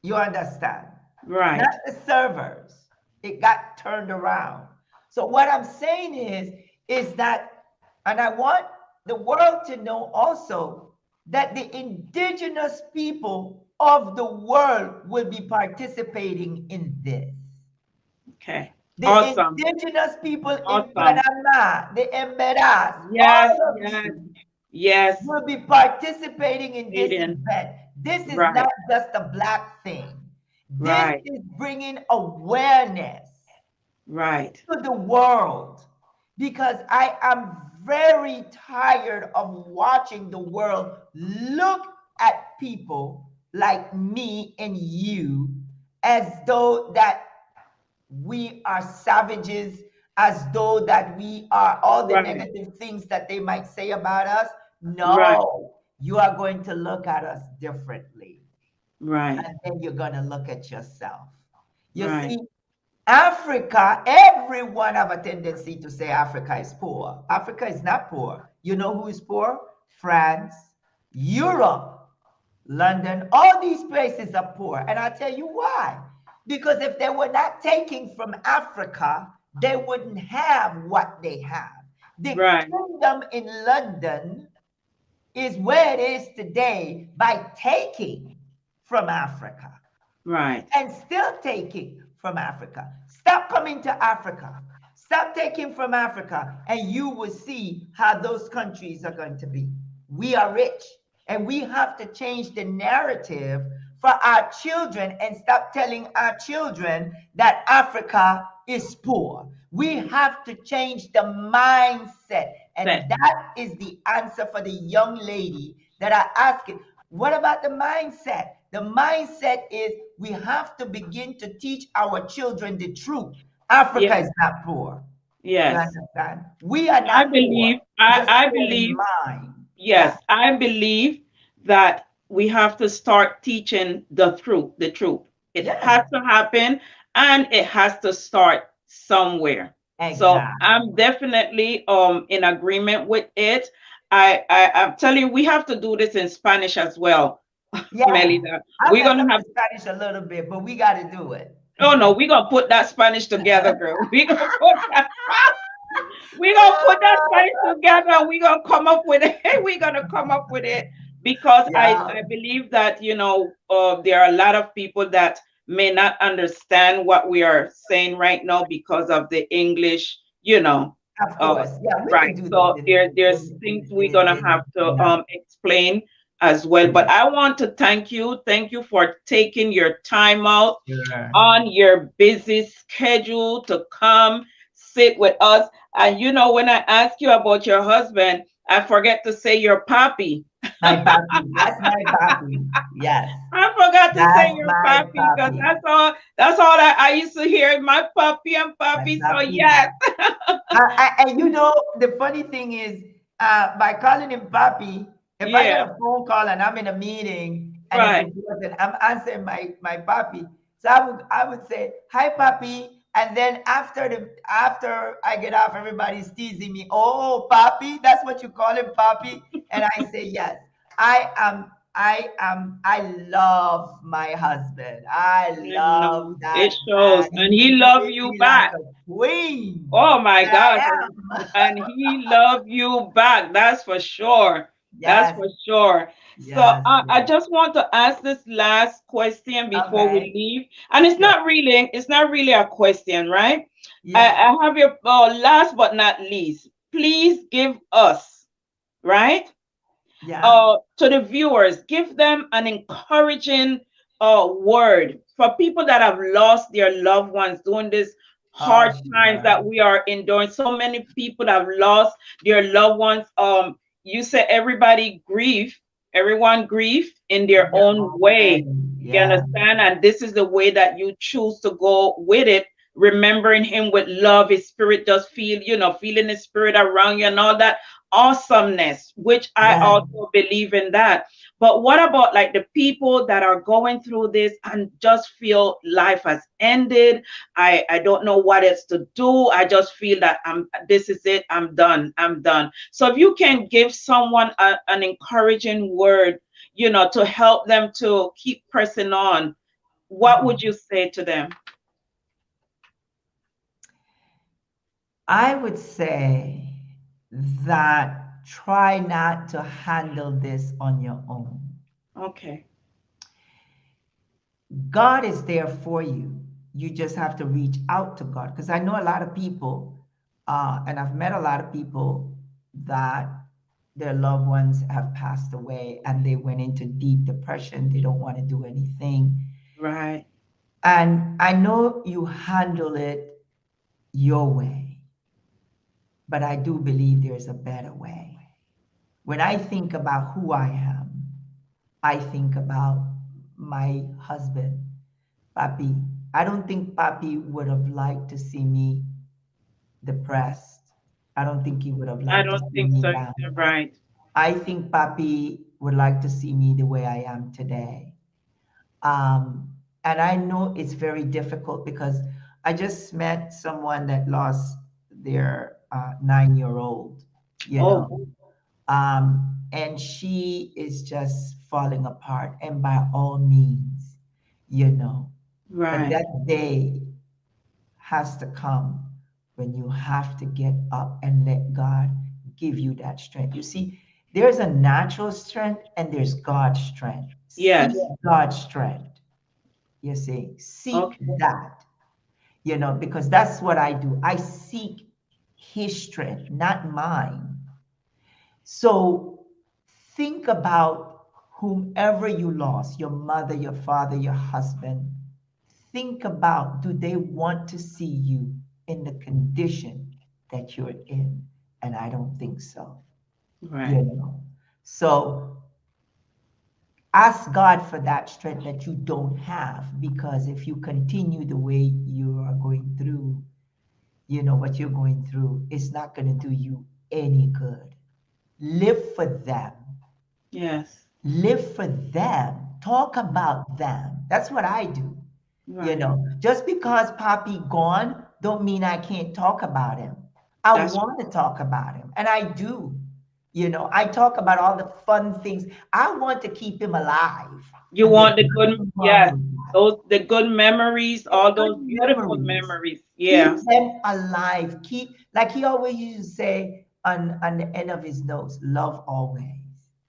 you understand? Right. Not the servers. It got turned around. So what I'm saying is that, and I want the world to know also, that the indigenous people of the world will be participating in this. Okay. The Awesome. indigenous people in Awesome. Panama, the Emberas, Yes. all of Yes. you Yes. will be participating in this Aiden. event. This is Right. not just a Black thing. This Right. is bringing awareness Right. to the world, because I am very tired of watching the world look at people like me and you as though that we are savages, as though that we are all the Right. negative things that they might say about us. Right. No, you are going to look at us differently. Right. And then you're going to look at yourself. You Right. see, Africa, everyone have a tendency to say Africa is poor. Africa is not poor. You know who is poor? France, Europe, London, all these places are poor. And I'll tell you why. Because if they were not taking from Africa, they wouldn't have what they have. The Right. kingdom in London is where it is today by taking from Africa Right. and still taking from Africa. Stop coming to Africa. Stop taking from Africa, and you will see how those countries are going to be. We are rich, and we have to change the narrative for our children and stop telling our children that Africa is poor. We have to change the mindset, and that is the answer for the young lady that I asked. What about the mindset? The mindset is we have to begin to teach our children the truth. Africa is not poor. You Yes. understand? We are I not poor. believe, Just I poor in believe, mind. yes, I believe that we have to start teaching the truth, the truth. It has Yes. to happen and it has to start somewhere. So Exactly. I'm definitely in agreement with it. I'm telling you, we have to do this in Spanish as well, Yeah. Melida. I We're mess gonna up have, the Spanish a little bit, but we got to do it. oh no, we're gonna put that Spanish together, girl. We're gonna put that Spanish together. We're gonna come up with it. We're gonna come up with it because Yeah. I believe that there are a lot of people that may not understand what we are saying right now because of the English, Of uh, course. Yeah, we can right. do this So there's things we're gonna have to yeah. explain as well. But I want to thank you. Thank you for taking your time out Sure. on your busy schedule to come sit with us. And when I ask you about your husband, I forget to say your papi. My papi. That's my papi. Yes. I forgot to say That's your my papi because papi. that's all that I used to hear, my puppy and My papi. So papi. yes. And the funny thing is, by calling him papi, if I get Yeah, a phone call and I'm in a meeting and it's right. important, I'm answering my papi. So I would say, hi papi. And then after I get off, everybody's teasing me. Oh, papi, that's what you call him, papi? And I say, yes. I love my husband. I I love know. It that shows. man. And He he love treats you me like back. a queen. Oh my And I gosh. am. And he love you back. That's for sure. That's Yes, for sure. So yes, I yes. just want to ask this last question before we Okay. leave. And it's Sure. not really a question, right? I, Yeah. I have your last but not least. Please give us, right? Yeah. To the viewers, give them an encouraging word for people that have lost their loved ones during this Oh, hard times sure. that we are enduring. So many people have lost their loved ones. You said everyone grieve in their In their own own way. way. You Yeah. understand? And this is the way that you choose to go with it, remembering him with love. His spirit just feeling his spirit around you and all that awesomeness, which I Yes. also believe in that. But what about like the people that are going through this and just feel life has ended? I don't know what else to do. I just feel that this is it. I'm done. I'm done. So if you can give someone an encouraging word, to help them to keep pressing on, what would you say to them? I would say that try not to handle this on your own. Okay. God is there for you. You just have to reach out to God. Because I know a lot of people, and I've met a lot of people that their loved ones have passed away and they went into deep depression. They don't want to do anything. Right. And I know you handle it your way, but I do believe there's a better way. When I think about who I am, I think about my husband, Papi. I don't think Papi would have liked to see me depressed. I don't think he would have I liked to don't see think me so down. either. Right. I think Papi would like to see me the way I am today. Um, and I know it's very difficult because I just met someone that lost their 9-year-old, you Oh, know, and she is just falling apart. And by all means, you know, but right. that day has to come when you have to get up and let God give you that strength. You see, there's a natural strength and there's God's strength. Seek Yes. God's strength. You see, seek Okay. that, because that's what I do. I seek his strength, not mine. So think about whomever you lost, your mother, your father, your husband. Think about, do they want to see you in the condition that you're in? And I don't think so. Right. You know. So ask God for that strength that you don't have, because if you continue the way you are going through, what you're going through, it's not going to do you any good. Live for them. Yes. Live for them. Talk about them. That's what I do. Right. Just because Poppy gone, don't mean I can't talk about him. I That's want to talk about him, and I do. I talk about all the fun things. I want to keep him alive, you and there's want the good, nothing wrong yes, with that. the good memories, The all good those beautiful memories. memories. Keep Yes. them alive. Keep, like he always used to say on the end of his notes, love always.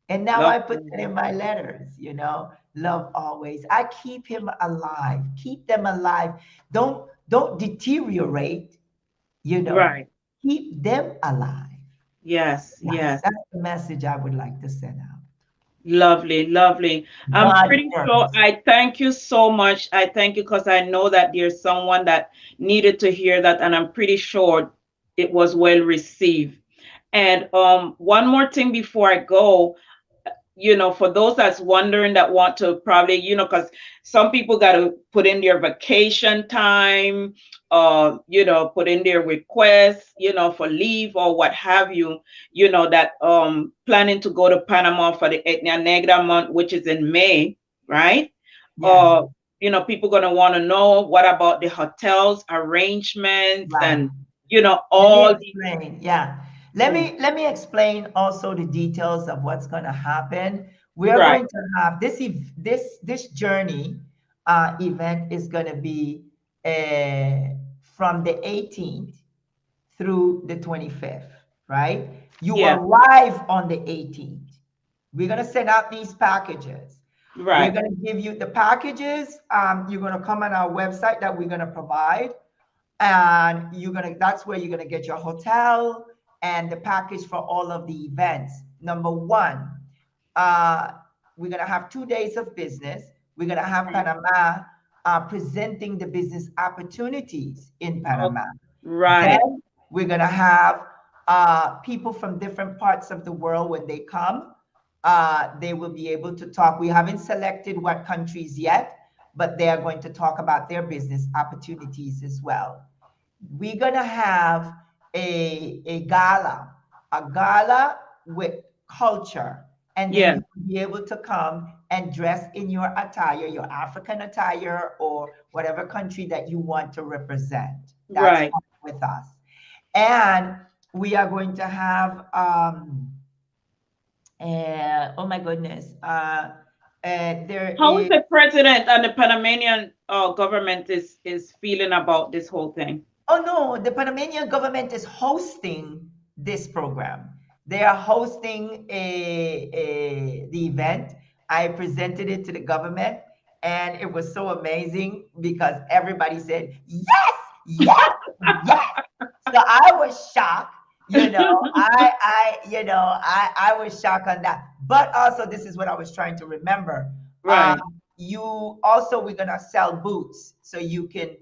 And now Love. I put that in my letters, love always. I keep him alive. Keep them alive. Don't deteriorate, you know. Right. Keep them alive. Yes. Yeah, Yes. that's the message I would like to send out. Lovely, lovely. I'm God pretty sure first. I thank you so much. I thank you because I know that there's someone that needed to hear that, and I'm pretty sure it was well received. And one more thing before I go, for those that's wondering that want to probably, because some people got to put in their vacation time, put in their requests, for leave or what have you, that planning to go to Panama for the Etnia Negra month, which is in May, right? Yes, Uh, people gonna want to know what about the hotels arrangements right. and Let me all the. explain. Yeah. Let me explain also the details of what's going to happen. We are Right. going to have this journey event is going to be from the 18th through the 25th, right? You Yeah. arrive on the 18th. We're going to send out these packages. We're Right. going to give you the packages. You're going to come on our website that we're going to provide, and that's where you're gonna get your hotel and the package for all of the events. Number one, uh, we're gonna have 2 days of business. We're gonna have Right. Panama presenting the business opportunities in Okay. Panama. Right. Then we're gonna have people from different parts of the world. When they come, they will be able to talk. We haven't selected what countries yet, but they are going to talk about their business opportunities as well. We're gonna have a gala with culture, and then Yeah. you will be able to come and dress in your attire, your African attire, or whatever country that you want to represent. That's Right. fine with us. And we are going to have oh my goodness, there How is is. the president and the Panamanian government is feeling about this whole thing? Oh no, the Panamanian government is hosting this program. They are hosting the event. I presented it to the government, and it was so amazing because everybody said yes, yes, yes. So I was shocked. I was shocked on that. But also, this is what I was trying to remember. Um, Right. you also, we're gonna sell boots, so you can,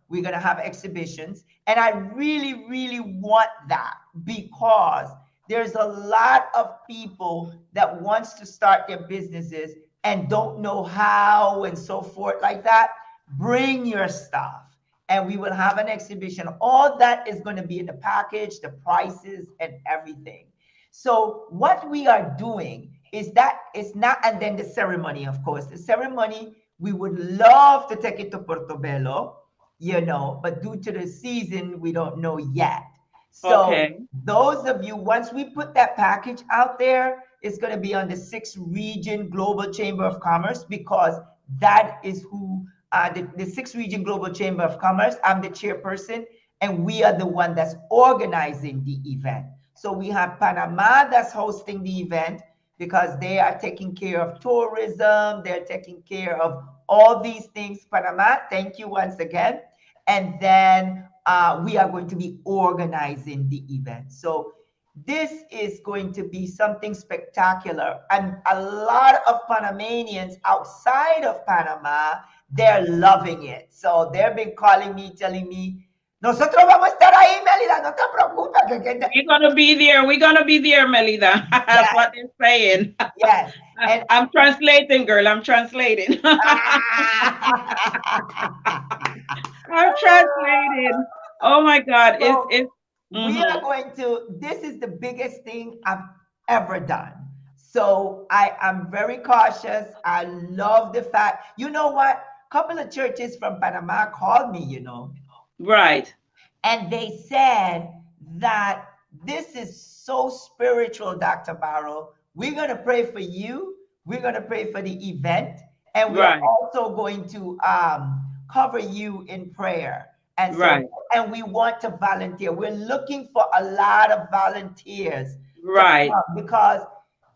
we're going to have exhibitions. And I really, really want that, because there's a lot of people that wants to start their businesses and don't know how and so forth like that. Bring your stuff, and we will have an exhibition. All that is going to be in the package, the prices and everything. So what we are doing is that it's not, and then the ceremony, of course, the ceremony, we would love to take it to Portobello, but due to the season, we don't know yet. So Okay. those of you, once we put that package out there, it's going to be on the 6th Region Global Chamber of Commerce, because that is who, the 6th Region Global Chamber of Commerce, I'm the chairperson, and we are the one that's organizing the event. So we have Panama that's hosting the event because they are taking care of tourism, they're taking care of all these things. Panama, thank you once again. And then we are going to be organizing the event. So this is going to be something spectacular. And a lot of Panamanians outside of Panama, they're loving it. So they've been calling me, telling me, nosotros vamos a estar ahí, Melida, no te preocupes. We're going to be there. We're going to be there, Melida. That's Yes. what they're saying. Yes. And I'm translating, girl. I'm translating. I'm translating. Oh my God. So it's we are going to, this is the biggest thing I've ever done. So I am very cautious. I love the fact, you know what? A couple of churches from Panama called me, you know. Right. And they said that this is so spiritual, Dr. Barrow. We're going to pray for you. We're going to pray for the event. And we're also going to cover you in prayer. And so, and we want to volunteer. We're looking for a lot of volunteers. Right. Because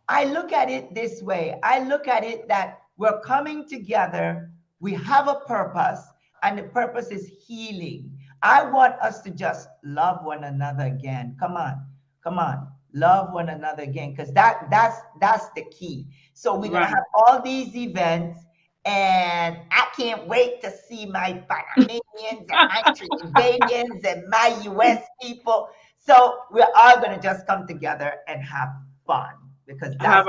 I look at it this way. I look at it that we're coming together. We have a purpose, and the purpose is healing. I want us to just love one another again. Come on. Come on. Love one another again, because that's the key. So we're going to have all these events. And I can't wait to see my Panamanians and my Trinidadians and my US people. So we're all going to just come together and have fun, because that's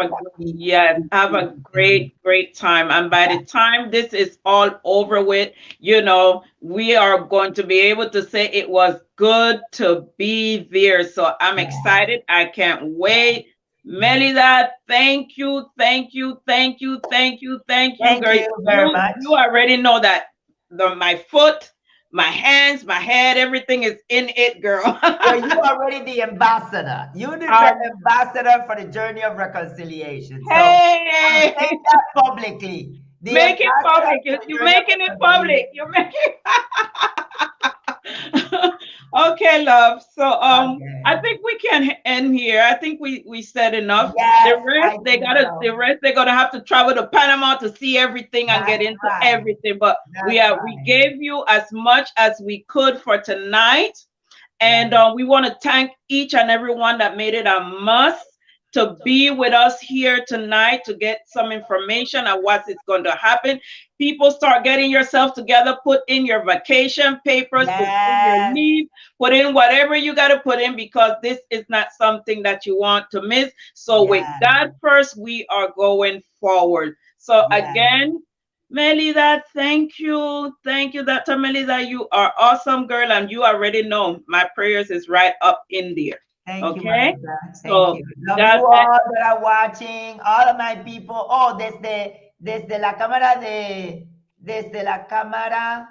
have a great time. And by the time this is all over with, you know, we are going to be able to say it was good to be there. So I'm excited. I can't wait. Melida, thank you, girl. You very much. You already know that my foot, my hands, my head, everything is in it, girl. Well, you already the ambassador. You're the ambassador for the journey of reconciliation. So hey, say that publicly. Make it public. You're making it public. You're making Okay, love. So I think we can end here. I think we said enough. Yes, the rest they're gonna have to travel to Panama to see everything and get into everything. But we gave you as much as we could for tonight. And we want to thank each and everyone that made it a must to be with us here tonight to get some information on what is going to happen. People, start getting yourself together, put in your vacation papers, put in your leave, put in whatever you got to put in, because this is not something that you want to miss. So with God first, we are going forward. So again, Melida, thank you. Thank you, Dr. Melida. You are awesome, girl, and you already know my prayers is right up in there. Thank you, Thank you. Love you all that are watching, all of my people. Oh, desde la cámara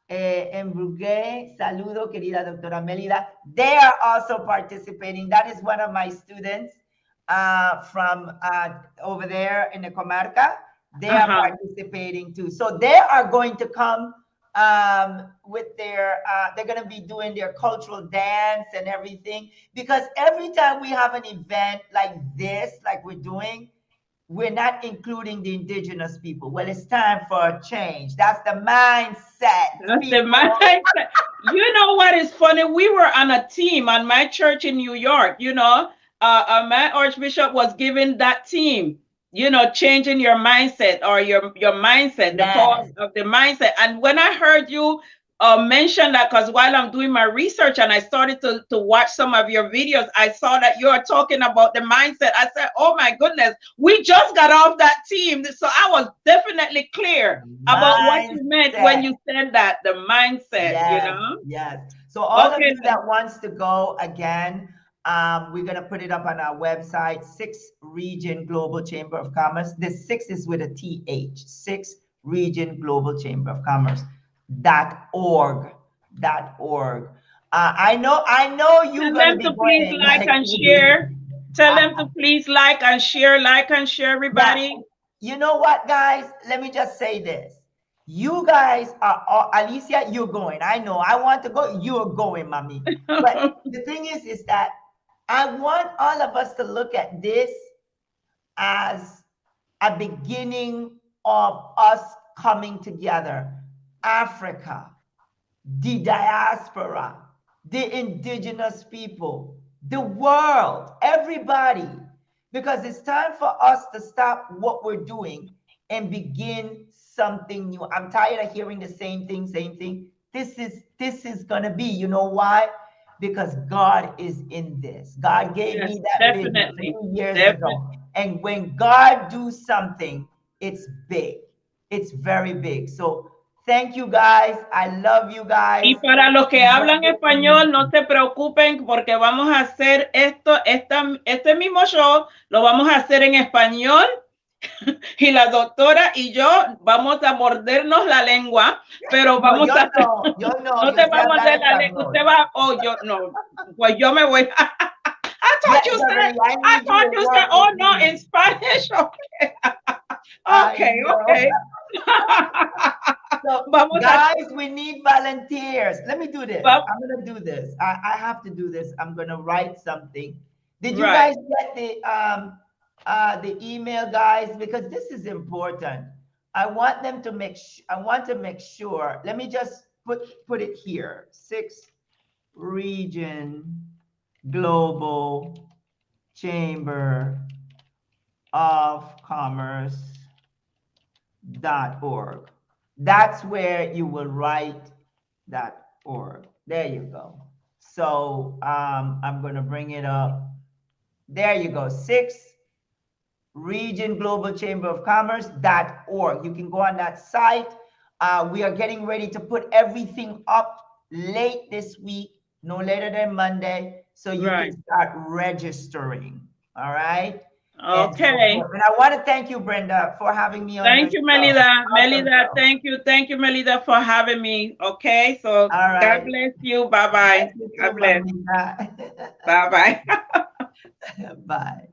en Brugué, saludo, querida doctora Melida. They are also participating. That is one of my students from over there in the Comarca. They are participating too. So they are going to come with their, they're going to be doing their cultural dance and everything, because every time we have an event like this, like we're doing, we're not including the indigenous people. Well, it's time for a change. That's the mindset. That's the mindset. You know what is funny? We were on a team on my church in New York, you know, my Archbishop was given that team, you know, changing your mindset, or your mindset, the cause of the mindset. And when I heard you mention that, because while I'm doing my research and I started to watch some of your videos, I saw that you are talking about the mindset. I said, oh my goodness, we just got off that team. So I was definitely clear about what you meant when you said that, the mindset, you know? Yes. So all of you that wants to go, again, we're going to put it up on our website, 6th Region Global Chamber of Commerce. The 6 is with a TH, 6th Region Global Chamber of Commerce. .org. I know you're going to be please like and share. Tell them to please like and share, everybody. You know what, guys? Let me just say this. You guys are, Alicia, you're going. I know. I want to go. You're going, mommy. But the thing is that I want all of us to look at this as a beginning of us coming together. Africa, the diaspora, the indigenous people, the world, everybody. Because it's time for us to stop what we're doing and begin something new. I'm tired of hearing the same thing, same thing. This is gonna be, you know why? Because God is in this. God gave Yes, me that vision definitely. 3 years Definitely. ago. And when God do something, it's big. It's very big. So thank you guys. I love you guys. Y para los que hablan español, no se preocupen porque vamos a hacer este mismo show, lo vamos a hacer en español y la doctora y yo vamos a mordernos la lengua, pero No, vamos a... yo no, No yo te sé va a hablar morder la lengua, español. usted va, yo no, pues yo me voy. I thought you said, oh no, in Spanish, okay. Okay. So, guys, we need volunteers. Let me do this. I'm gonna do this. I have to do this. I'm gonna write something. Did you guys get the email, guys? Because this is important. I want them to I want to make sure. Let me just put it here. 6 region global chamber of commerce.org. That's where you will write .org. There you go. So I'm going to bring it up. There you go. 6 region global chamber of commerce.org. You can go on that site. We are getting ready to put everything up late this week, no later than Monday, so you can start registering. All right. Okay. And I want to thank you, Brenda, for having me on. Thank you, Melida. Melida, thank you. Thank you, Melida, for having me. Okay. So God bless you. Bye-bye. God bless. Bye-bye. Bye.